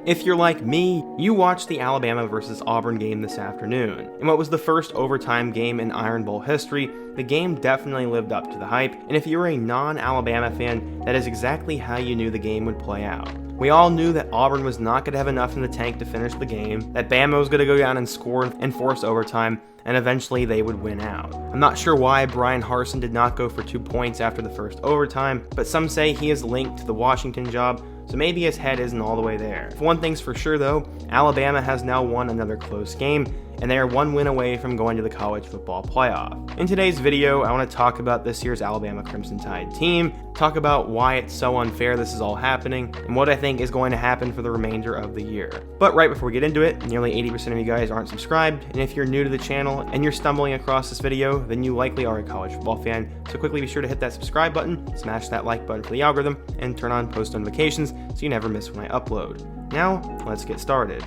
If you're like me, you watched the Alabama versus Auburn game this afternoon. In what was the first overtime game in Iron Bowl history, the game definitely lived up to the hype, and if you were a non-Alabama fan, that is exactly how you knew the game would play out. We all knew that Auburn was not going to have enough in the tank to finish the game, that Bama was going to go down and score and force overtime, and eventually they would win out. I'm not sure why Bryan Harsin did not go for 2 points after the first overtime, but some say he is linked to the Washington job, so maybe his head isn't all the way there. If one thing's for sure though, Alabama has now won another close game, and they are one win away from going to the college football playoff. In today's video, I want to talk about this year's Alabama Crimson Tide team, talk about why it's so unfair this is all happening, and what I think is going to happen for the remainder of the year. But right before we get into it, nearly 80% of you guys aren't subscribed, and if you're new to the channel and you're stumbling across this video, then you likely are a college football fan, so quickly be sure to hit that subscribe button, smash that like button for the algorithm, and turn on post notifications so you never miss when I upload. Now, let's get started.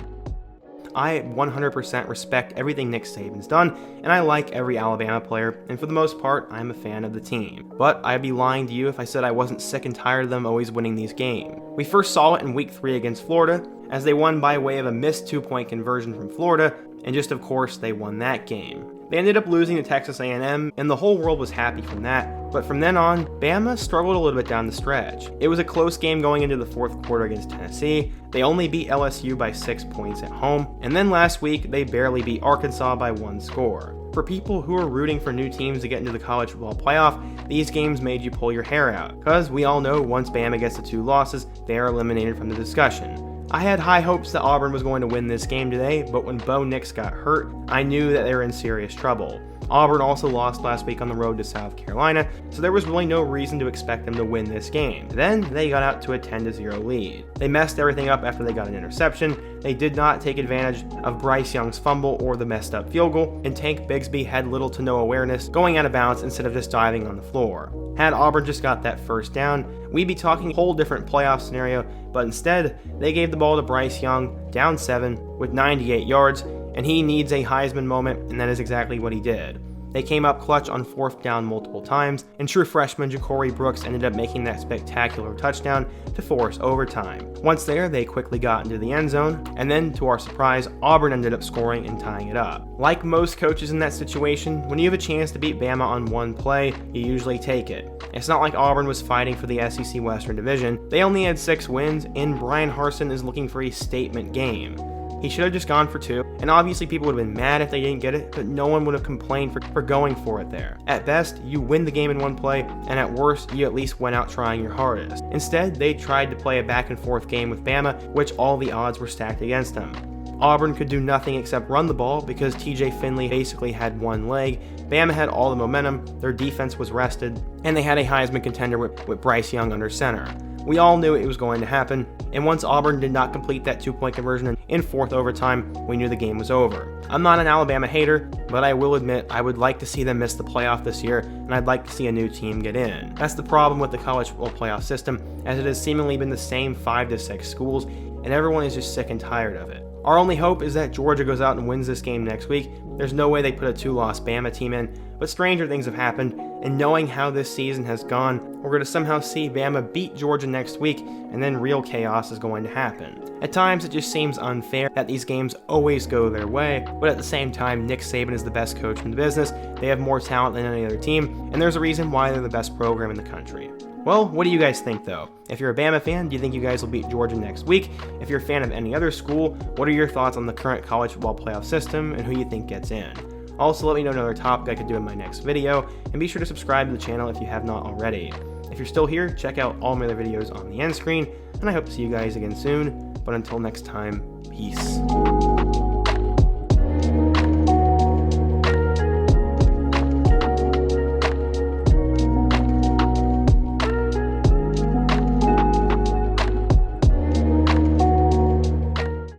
I 100% respect everything Nick Saban's done, and I like every Alabama player, and for the most part, I'm a fan of the team. But I'd be lying to you if I said I wasn't sick and tired of them always winning these games. We first saw it in Week 3 against Florida, as they won by way of a missed 2-point conversion from Florida, and just of course, they won that game. They ended up losing to Texas A&M, and the whole world was happy from that, but from then on, Bama struggled a little bit down the stretch. It was a close game going into the fourth quarter against Tennessee. They only beat LSU by 6 points at home, and then last week, they barely beat Arkansas by 1 score. For people who are rooting for new teams to get into the college football playoff, these games made you pull your hair out, because we all know once Bama gets to 2 losses, they are eliminated from the discussion. I had high hopes that Auburn was going to win this game today, but when Bo Nix got hurt, I knew that they were in serious trouble. Auburn also lost last week on the road to South Carolina, so there was really no reason to expect them to win this game. Then they got out to a 10-0 lead. They messed everything up after they got an interception, they did not take advantage of Bryce Young's fumble or the messed up field goal, and Tank Bigsby had little to no awareness going out of bounds instead of just diving on the floor. Had Auburn just got that first down, we'd be talking a whole different playoff scenario, but instead, they gave the ball to Bryce Young, down 7, with 98 yards, and he needs a Heisman moment, and that is exactly what he did. They came up clutch on 4th down multiple times, and true freshman Ja'Cory Brooks ended up making that spectacular touchdown to force overtime. Once there, they quickly got into the end zone, and then, to our surprise, Auburn ended up scoring and tying it up. Like most coaches in that situation, when you have a chance to beat Bama on one play, you usually take it. It's not like Auburn was fighting for the SEC Western Division. They only had 6 wins, and Bryan Harsin is looking for a statement game. He should have just gone for 2, and obviously people would have been mad if they didn't get it, but no one would have complained for going for it there. At best, you win the game in one play, and at worst, you at least went out trying your hardest. Instead, they tried to play a back and forth game with Bama, which all the odds were stacked against them. Auburn could do nothing except run the ball because TJ Finley basically had one leg. Bama had all the momentum, their defense was rested, and they had a Heisman contender with Bryce Young under center. We all knew it was going to happen, and once Auburn did not complete that 2-point conversion in 4th overtime, we knew the game was over. I'm not an Alabama hater, but I will admit I would like to see them miss the playoff this year, and I'd like to see a new team get in. That's the problem with the college football playoff system, as it has seemingly been the same 5 to 6 schools, and everyone is just sick and tired of it. Our only hope is that Georgia goes out and wins this game next week. There's no way they put a 2-loss Bama team in, but stranger things have happened, and knowing how this season has gone, we're going to somehow see Bama beat Georgia next week, and then real chaos is going to happen. At times, it just seems unfair that these games always go their way, but at the same time, Nick Saban is the best coach in the business, they have more talent than any other team, and there's a reason why they're the best program in the country. Well, what do you guys think though? If you're a Bama fan, do you think you guys will beat Georgia next week? If you're a fan of any other school, what are your thoughts on the current college football playoff system and who you think gets in? Also, let me know another topic I could do in my next video, and be sure to subscribe to the channel if you have not already. If you're still here, check out all my other videos on the end screen, and I hope to see you guys again soon, but until next time, peace.